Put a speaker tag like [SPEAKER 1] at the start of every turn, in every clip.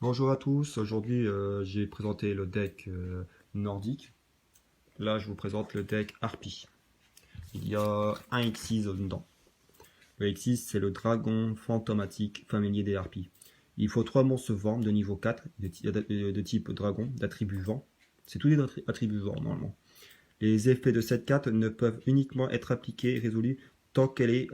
[SPEAKER 1] Bonjour à tous, aujourd'hui j'ai présenté le deck nordique. Là je vous présente le deck Harpie. Il y a un X6 dedans. Le X6 c'est le dragon fantomatique familier des Harpies. Il faut 3 monstres vent de niveau 4 de type dragon, d'attribut vent. C'est tous les attributs vent normalement. Les effets de cette carte ne peuvent uniquement être appliqués et résolus tant qu'elle est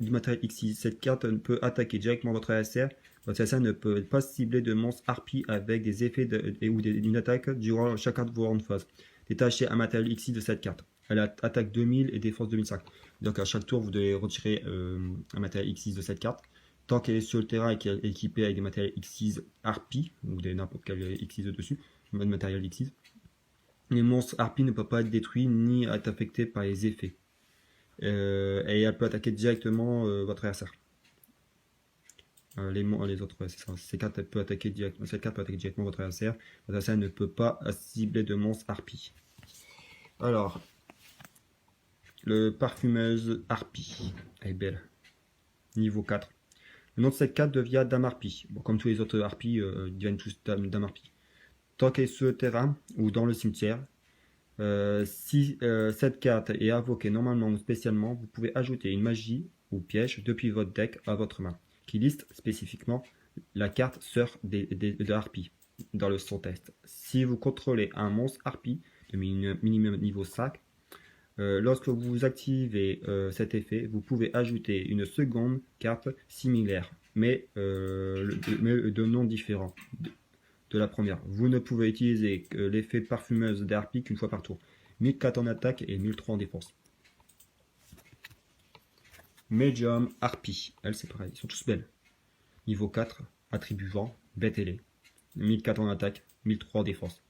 [SPEAKER 1] du matériel X6. Cette carte peut attaquer directement votre adversaire. Votre adversaire ne peut pas cibler de monstres harpies avec des effets ou une attaque durant chacun de vos rounds de phase. Détachez un matériel X6 de cette carte. Elle attaque 2000 et défense 2005. Donc à chaque tour, vous devez retirer un matériel X6 de cette carte. Tant qu'elle est sur le terrain et qu'elle est équipée avec des matériels X6 harpies, ou n'importe quel X6 dessus, matériel X6, les monstres harpies ne peuvent pas être détruits ni être affectés par les effets. Et elle peut attaquer directement votre adversaire. Les autres, ouais, c'est ça. Cette carte peut attaquer directement votre adversaire. Votre adversaire ne peut pas cibler de monstres harpies. Alors, le parfumeuse harpie. Elle est belle. Niveau 4. Le nom de cette carte devient Dame Harpie. Bon, comme tous les autres harpies, ils deviennent tous Dame Harpie. Tant qu'elle est sur le terrain ou dans le cimetière, si cette carte est invoquée normalement ou spécialement, vous pouvez ajouter une magie ou piège depuis votre deck à votre main, qui liste spécifiquement la carte sœur de Harpie dans le son test. Si vous contrôlez un monstre Harpie de minimum niveau 5, lorsque vous activez cet effet, vous pouvez ajouter une seconde carte similaire, mais de nom différent de la première. Vous ne pouvez utiliser l'effet parfumeuse des harpies qu'une fois par tour. 1004 en attaque et 1003 en défense. Medium harpie. Elles, c'est pareil. Ils sont tous belles. Niveau 4, attribut vent, bête ailée. 1004 en attaque, 1003 en défense.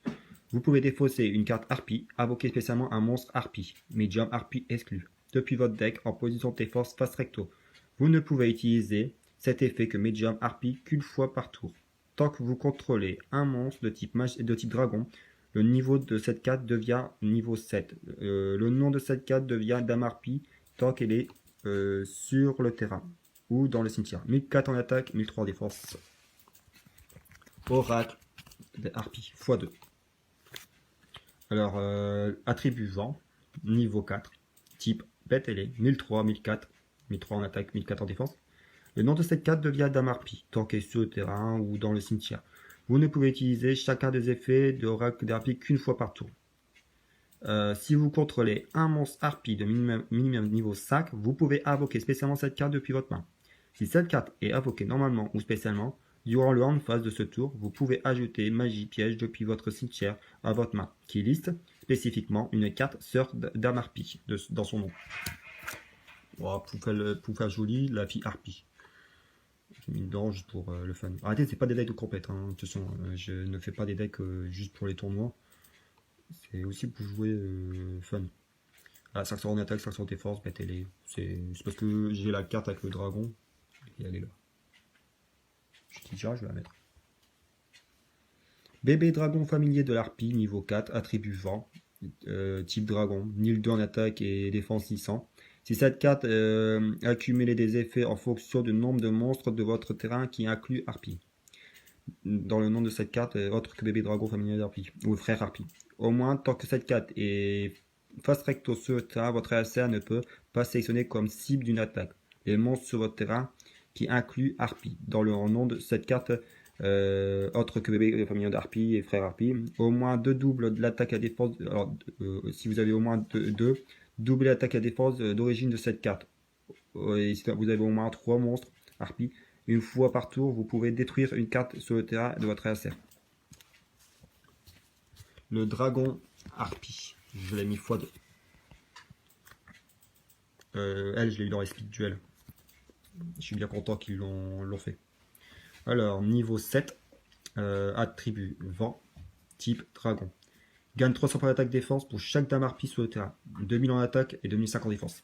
[SPEAKER 1] Vous pouvez défausser une carte harpie, invoquer spécialement un monstre harpie. Medium harpie exclu. Depuis votre deck en position de défense face recto. Vous ne pouvez utiliser cet effet que Medium harpie qu'une fois par tour. Tant que vous contrôlez un monstre de type dragon, le niveau de cette carte devient niveau 7. Le nom de cette carte devient Dame Harpie tant qu'elle est sur le terrain ou dans le cimetière. 1004 en attaque, 1003 en défense. Oracle des Harpies x2. Alors, attribut vent, niveau 4, type bête ailée, 1003, 1004, 1003 en attaque, 1004 en défense. Le nom de cette carte devient Dame Harpie, tant qu'elle est sur le terrain ou dans le cimetière. Vous ne pouvez utiliser chacun des effets de Oracle d'Harpie qu'une fois par tour. Si vous contrôlez un monstre Harpie de minimum niveau 5, vous pouvez invoquer spécialement cette carte depuis votre main. Si cette carte est invoquée normalement ou spécialement, durant le round phase de ce tour, vous pouvez ajouter magie piège depuis votre cimetière à votre main, qui liste spécifiquement une carte sœur Dame Harpie dans son nom. Voilà, pour faire joli, la fille Harpie. J'ai mis dedans juste pour le fun. Arrêtez, c'est pas des decks de compète, hein. De toute façon, je ne fais pas des decks juste pour les tournois. C'est aussi pour jouer fun. Ah, 500 en attaque, 500 en défense, mettez-les. C'est parce que j'ai la carte avec le dragon. Et elle est là. Je dis déjà, je vais la mettre. Bébé dragon familier de l'harpie, niveau 4, attribut vent, type dragon, nil 2 en attaque et défense 600. Si cette carte accumule des effets en fonction du nombre de monstres de votre terrain qui inclut harpie. Dans le nom de cette carte, autre que bébé dragon familier d'harpie, ou frère harpie. Au moins, tant que cette carte est face recto sur le terrain, votre adversaire ne peut pas sélectionner comme cible d'une attaque les monstres sur votre terrain qui inclut harpie. Dans le nom de cette carte, autre que bébé familier d'harpie et frère harpie, au moins 2 doubles de l'attaque à défense. Alors, si vous avez au moins 2, doublez l'attaque à défense d'origine de cette carte. Et si vous avez au moins 3 monstres harpie, une fois par tour, vous pouvez détruire une carte sur le terrain de votre adversaire. Le dragon harpie, je l'ai mis x2. Elle, je l'ai eu dans les speed duel. Je suis bien content qu'ils l'ont fait. Alors, niveau 7, attribut vent, type dragon. Gagne 300 points d'attaque défense pour chaque dame harpie sur le terrain. 2000 en attaque et 2005 en défense.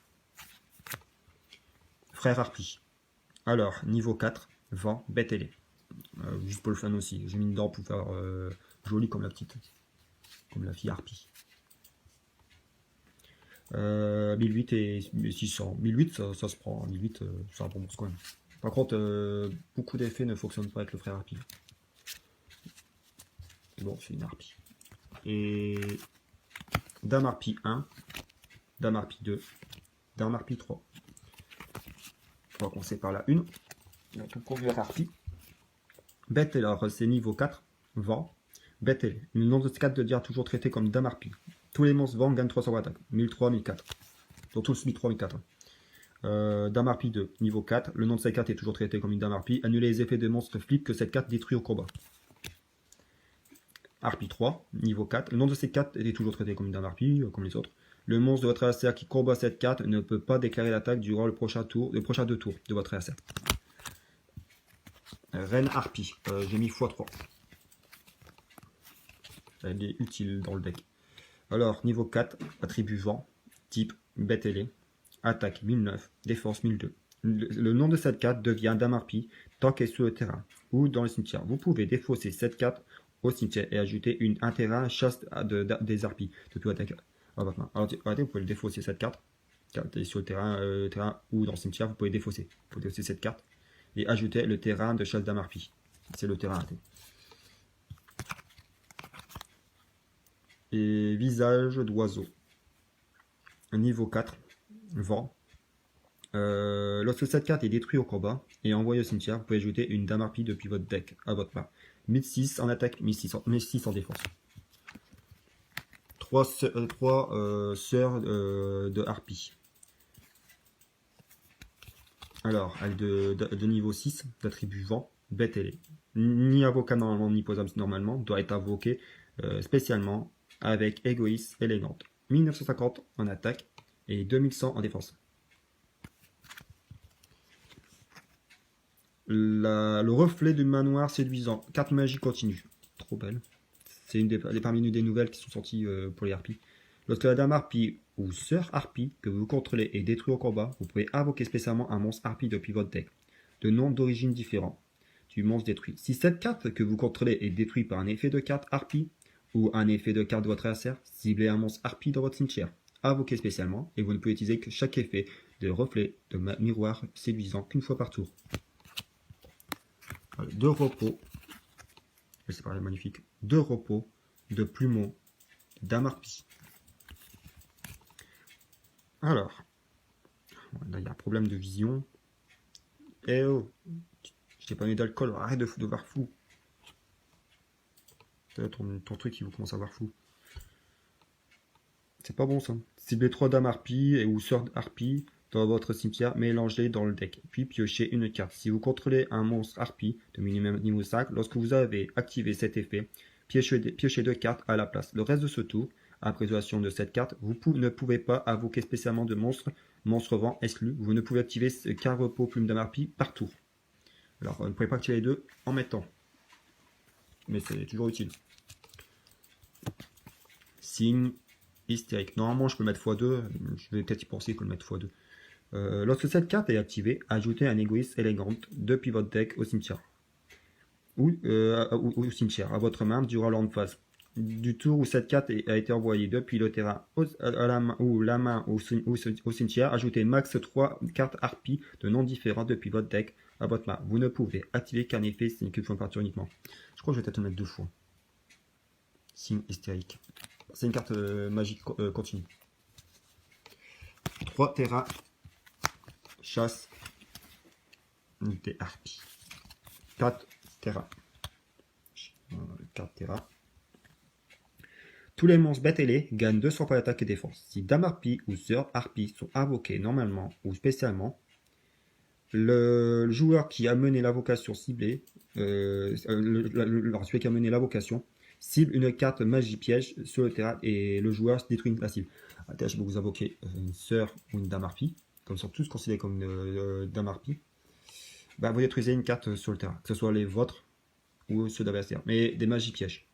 [SPEAKER 1] Frère harpie. Alors, niveau 4, vent, bête ailée. Juste pour le fun aussi. J'ai mis dedans pour faire joli comme la petite. Comme la fille harpie. 1008 et 600. 1008, ça se prend. 1008, c'est un bon monstre quand même. Par contre, beaucoup d'effets ne fonctionnent pas avec le frère harpie. Bon, c'est une harpie. Et dame harpie 1, dame harpie 2, dame harpie 3. On va commencer par la 1. La toute première harpie. Bête, alors c'est niveau 4, vent. Bête, le nom de ce 4 devient toujours traité comme dame harpie. Tous les monstres vent gagnent 300 attaque. 1003, 1004. Donc tous 1003, 1004. Dame harpie 2, niveau 4. Le nom de cette carte est toujours traité comme une dame harpie. Annulez les effets de monstres flics que cette carte détruit au combat. Harpie 3, niveau 4. Le nom de cette carte est toujours traité comme une dame harpie, comme les autres. Le monstre de votre adversaire qui combat cette carte ne peut pas déclarer l'attaque durant le prochain 2 tours de votre adversaire. Reine harpie, j'ai mis x3. Elle est utile dans le deck. Alors, niveau 4, attribut vent, type bête ailée, attaque 1009, défense 1002. Le nom de cette carte devient dame harpie tant qu'elle est sur le terrain ou dans le cimetière. Vous pouvez défausser cette carte au cimetière et ajouter un terrain chasse des harpies depuis votre deck. Alors, vous pouvez défausser cette carte. Quand elle est sur le terrain ou dans le cimetière, vous pouvez défausser. Vous pouvez défausser cette carte et ajouter le terrain de chasse dame harpie. C'est le terrain. Et visage d'oiseau. Niveau 4, vent. Lorsque cette carte est détruite au combat et envoyée au cimetière, vous pouvez ajouter une dame harpie depuis votre deck à votre main. 1006 en attaque, 1006 en défense. 3 sœurs de harpie. Alors, elle de niveau 6, d'attribut vent, bête ailée. Ni avocat normalement, ni posable normalement, doit être invoqué spécialement avec égoïste élégante. 1950 en attaque et 2100 en défense. Le reflet du manoir séduisant. Carte magie continue. Trop belle. C'est une parmi des nouvelles qui sont sorties pour les harpies. Lorsque la dame harpie ou sœur harpie que vous contrôlez est détruite au combat, vous pouvez invoquer spécialement un monstre harpie depuis votre deck, de noms d'origine différents du monstre détruit. Si cette carte que vous contrôlez est détruite par un effet de carte harpie ou un effet de carte de votre adversaire, ciblez un monstre harpie dans votre cimetière, invoqué spécialement, et vous ne pouvez utiliser que chaque effet de reflet de miroir séduisant qu'une fois par tour. 2 repos, c'est pas magnifique, 2 repos de plumeau, dame harpie. Alors, là il y a un problème de vision. Eh oh, je t'ai pas mis d'alcool, arrête de voir flou. Ton truc il vous commence à voir flou. C'est pas bon ça. Ciblez 3 dames harpies ou sœurs harpies dans votre cimetière, mélangez dans le deck, puis piochez une carte. Si vous contrôlez un monstre harpie de minimum niveau 5, lorsque vous avez activé cet effet, piochez 2 cartes à la place. Le reste de ce tour, après utilisation de cette carte, vous ne pouvez pas invoquer spécialement de monstre vent exclu. Vous ne pouvez activer qu'un repos plume dame harpie par tour. Alors, vous ne pouvez pas activer les deux en même temps. Mais c'est toujours utile. Signe hystérique. Normalement, je peux mettre x2. Je vais peut-être y penser que le mettre x2. Lorsque cette carte est activée, ajoutez un égoïste élégante depuis votre deck au cimetière. Ou au cimetière, à votre main, durant l'end phase. Du tour où cette carte a été envoyée depuis le terrain la main au cimetière, ajoutez max 3 cartes harpies de noms différents depuis votre deck à votre main. Vous ne pouvez activer qu'un effet, c'est qu'une fois par tour uniquement. Je crois que je vais peut-être le mettre 2 fois. Signe hystérique. C'est une carte magique continue. 3 terrains. Chasse des harpies. 4 terrains. 4 terrains. Tous les monstres bêtes ailés gagnent 200 points d'attaque et défense. Si dame harpie ou sœur harpie sont invoqués normalement ou spécialement, le joueur qui a mené l'invocation ciblée, celui qui a mené l'invocation, cible une carte magie piège sur le terrain et le joueur détruit la cible. Je vais vous invoquer une sœur ou une dame harpie, comme ils sont tous considérés comme une dame harpie. Bah, vous détruisez une carte sur le terrain, que ce soit les vôtres ou ceux d'adversaire, mais des magies pièges.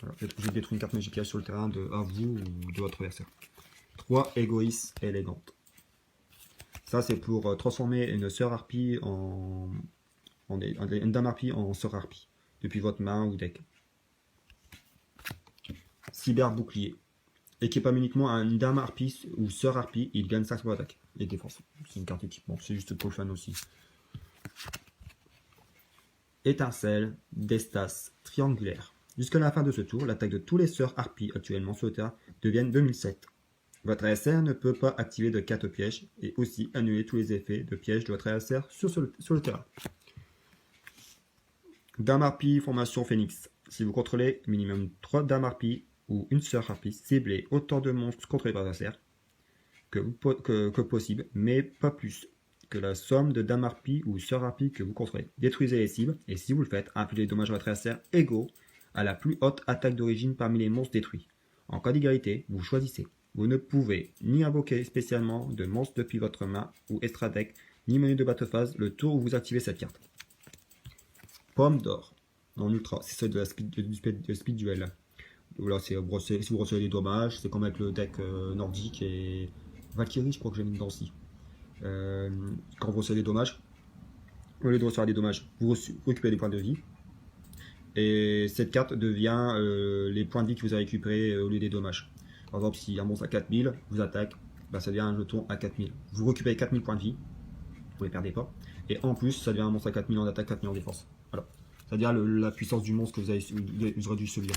[SPEAKER 1] Alors, je détruis une carte magie piège sur le terrain à vous ou de votre adversaire. 3 égoïstes élégantes. Ça, c'est pour transformer une sœur harpie une dame harpie en sœur harpie depuis votre main ou deck. Cyber bouclier. Équipable uniquement à une dame harpie ou sœur harpie, il gagne 5 points d'attaque et défense. C'est une carte équipement, c'est juste pour le fan aussi. étincelle, d'estas, triangulaire. Jusqu'à la fin de ce tour, l'attaque de tous les sœurs harpies actuellement sur le terrain deviennent 2007. Votre adversaire ne peut pas activer de carte piège et aussi annuler tous les effets de piège de votre adversaire sur le terrain. Dame harpie, formation phénix. Si vous contrôlez minimum 3 dames harpies ou une sœur harpie, ciblez autant de monstres contrôlés par l'adversaire que possible, mais pas plus que la somme de dames harpies ou sœurs harpies que vous contrôlez. Détruisez les cibles, et si vous le faites, infligez des dommages à votre adversaire égaux à la plus haute attaque d'origine parmi les monstres détruits. En cas d'égalité, vous choisissez. Vous ne pouvez ni invoquer spécialement de monstres depuis votre main ou extra deck, ni menu de bateau phase le tour où vous activez cette carte. Pomme d'or. En ultra, c'est celle de la speed duel. Là, c'est si vous recevez des dommages, c'est comme avec le deck nordique et Valkyrie, je crois que j'ai mis dedans aussi. Quand vous recevez des dommages, au lieu de recevoir des dommages, vous récupérez des points de vie. Et cette carte devient les points de vie que vous avez récupérés au lieu des dommages. Par exemple, si un monstre à 4000 vous attaque, bah, ça devient un jeton à 4000. Vous récupérez 4000 points de vie, vous ne les perdez pas. Et en plus, ça devient un monstre à 4000 en attaque, 4000 en défense. Voilà. C'est-à-dire la puissance du monstre que vous aurez dû subir.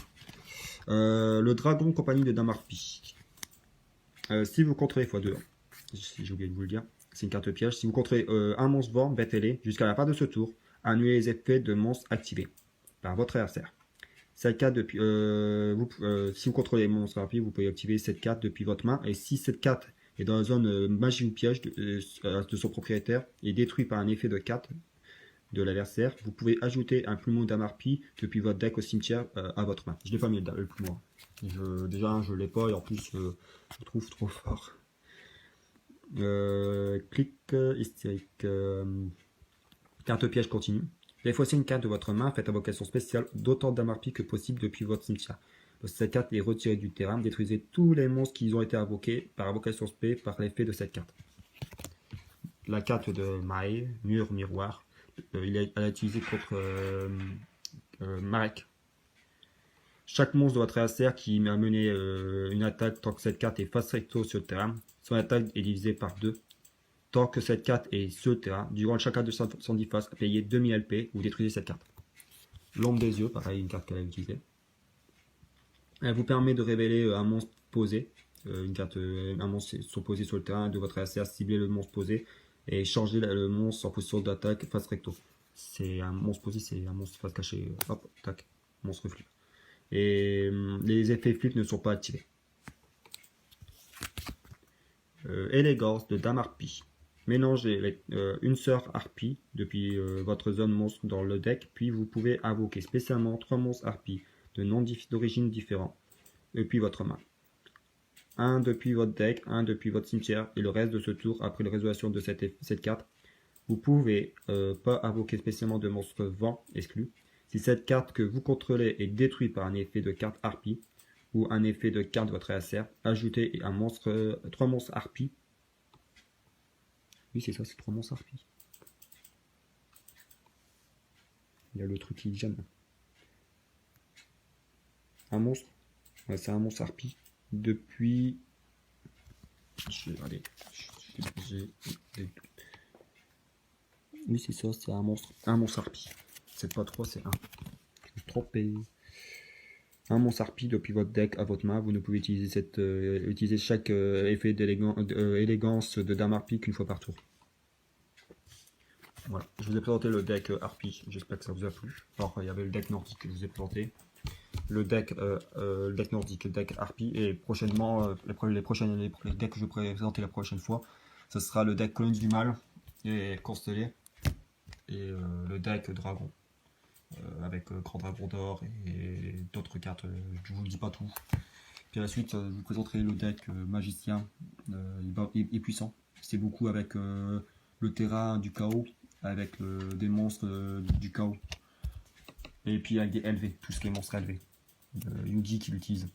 [SPEAKER 1] Le dragon compagnie de Dame Harpie. Si vous contrôlez x2, si j'ai oublié de vous le dire, c'est une carte piège. Si vous contrôlez un monstre vorm, battez-les jusqu'à la fin de ce tour. Annulez les effets de monstres activés par votre adversaire. Cette carte depuis, si vous contrôlez les monstres harpies, vous pouvez activer cette carte depuis votre main. Et si cette carte est dans la zone magie ou piège de son propriétaire et détruite par un effet de carte de l'adversaire, vous pouvez ajouter un plumeau Dame Harpie depuis votre deck au cimetière à votre main. Je l'ai pas mis le plumeau. Déjà, je l'ai pas et en plus, je le trouve trop fort. Clic hystérique. Carte piège continue. Défaussez une carte de votre main, faites invocation spéciale d'autant de Dame Harpie que possible depuis votre cimetière. Cette carte est retirée du terrain. Détruisez tous les monstres qui ont été invoqués par invocation spé par l'effet de cette carte. La carte de Mae, mur miroir. Elle a utilisé contre Marek. Chaque monstre de votre adversaire qui a mené une attaque tant que cette carte est face recto sur le terrain, son attaque est divisée par 2. Tant que cette carte est sur le terrain, durant chaque carte de 110 faces, payez 2000 LP ou détruisez cette carte. L'ombre des yeux, pareil, une carte qu'elle a utilisée. Elle vous permet de révéler un monstre posé. Un monstre sont posés sur le terrain de votre adversaire, ciblez le monstre posé et changer le monstre en position d'attaque face recto. C'est un monstre posé, c'est un monstre face cachée. Hop, tac, monstre flip. Et les effets flip ne sont pas activés. Élégance de Dame Harpie. Mélangez une sœur harpie depuis votre zone monstre dans le deck, puis vous pouvez invoquer spécialement 3 monstres harpies de noms d'origine différents depuis votre main. Un depuis votre deck, un depuis votre cimetière, et le reste de ce tour après la résolution de cette carte. Vous pouvez pas invoquer spécialement de monstre vent exclu. Si cette carte que vous contrôlez est détruite par un effet de carte harpie ou un effet de carte de votre adversaire, ajoutez un monstre, 3 monstres harpies. Oui, c'est ça, c'est 3 monstres harpies. Il y a le truc qui gêne. Un monstre. Ouais, c'est un monstre harpie. Depuis. Allez. Oui, c'est ça, c'est un monstre. Un monstre harpie. C'est pas 3, c'est 1. Je me suis trompé. Un monstre harpie depuis votre deck à votre main. Vous ne pouvez utiliser chaque effet d'élégance de Dame Harpie qu'une fois par tour. Voilà, je vous ai présenté le deck Harpie, j'espère que ça vous a plu. Alors, il y avait le deck nordique que je vous ai présenté, le deck nordique, le deck Harpie, et prochainement, les decks que je vais présenter la prochaine fois, ce sera le deck Colonie du Mal et Constellé, et le deck Dragon, avec Grand Dragon d'Or et d'autres cartes, je vous le dis pas tout. Puis à la suite, je vous présenterai le deck Magicien, il est puissant, c'est beaucoup avec le terrain du chaos, avec des monstres du chaos, et puis avec des LV, tout ce qui est monstres LV, Yugi qui l'utilise.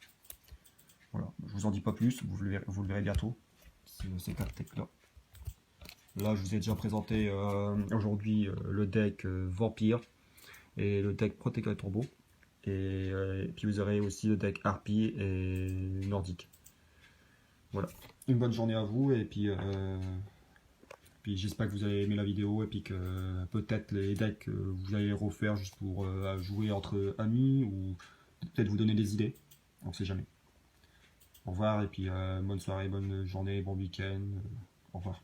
[SPEAKER 1] Voilà, je vous en dis pas plus, vous le verrez bientôt, ces 4 decks là. Là, je vous ai déjà présenté aujourd'hui le deck Vampire et le deck Protecteur Turbo, et puis vous aurez aussi le deck Harpie et Nordique. Voilà, une bonne journée à vous, et puis Puis j'espère que vous avez aimé la vidéo et puis que peut-être les decks vous allez les refaire juste pour jouer entre amis ou peut-être vous donner des idées. On sait jamais. Au revoir et puis bonne soirée, bonne journée, bon week-end. Au revoir.